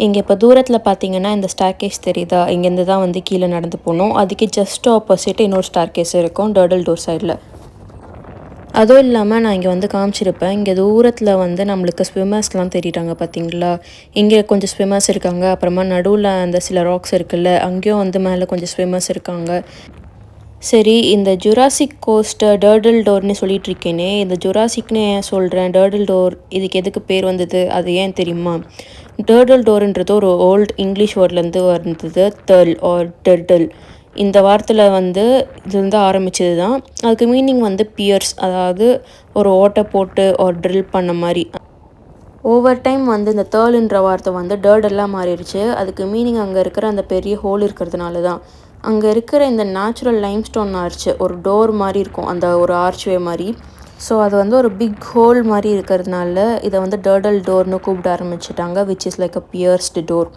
இங்கே இப்போ தூரத்தில் பார்த்தீங்கன்னா இந்த ஸ்டார்கேஸ் தெரியுதா? இங்கேருந்து தான் வந்து கீழே நடந்து போகணும். அதுக்கு ஜஸ்ட் ஆப்போசிட் இன்னொரு ஸ்டார்கேஸ் இருக்கும் டர்டில் டோர் சைடில். அதுவும் இல்லாமல் நான் இங்கே வந்து காமிச்சிருப்பேன். இங்கே தூரத்தில் வந்து நம்மளுக்கு ஸ்விம்மர்ஸ்லாம் தெரியுறாங்க பார்த்தீங்களா? இங்கே கொஞ்சம் ஸ்விம்மர்ஸ் இருக்காங்க. அப்புறமா நடுவில் அந்த சில ராக்ஸ் இருக்குல்ல, அங்கேயும் வந்து மேலே கொஞ்சம் ஸ்விம்மர்ஸ் இருக்காங்க. சரி, இந்த ஜுராசிக் கோஸ்ட் டர்டில் டோர்னு சொல்லிட்டு இருக்கேனே, இந்த ஜுராசிக்னு ஏன் சொல்கிறேன்? டர்டில் டோர் இதுக்கு எதுக்கு பேர் வந்தது அது ஏன் தெரியுமா? டர்டில் டோர்ன்றது ஒரு ஓல்டு இங்கிலீஷ் வேர்ட்லேருந்து வந்தது. டர்ல் ஆர் டர்டில் இந்த வார்த்தையில் வந்து இது வந்து ஆரம்பிச்சது தான். அதுக்கு மீனிங் வந்து பியர்ஸ், அதாவது ஒரு ஓட்டை போட்டு ஒரு ட்ரில் பண்ண மாதிரி. ஓவர் டைம் வந்து இந்த தேர்லுன்ற வார்த்தை வந்து டர்டெல்லாம் மாறிடுச்சு. அதுக்கு மீனிங் அங்கே இருக்கிற அந்த பெரிய ஹோல் இருக்கிறதுனால தான். அங்கே இருக்கிற இந்த நேச்சுரல் லைம்ஸ்டோன் ஆர்ச் ஒரு டோர் மாதிரி இருக்கும், அந்த ஒரு ஆர்ச்வே மாதிரி. ஸோ அது வந்து ஒரு பிக் ஹோல் மாதிரி இருக்கிறதுனால இதை வந்து டர்டல் டோர்னு கூப்பிட ஆரம்பிச்சிட்டாங்க, which is like a pierced door.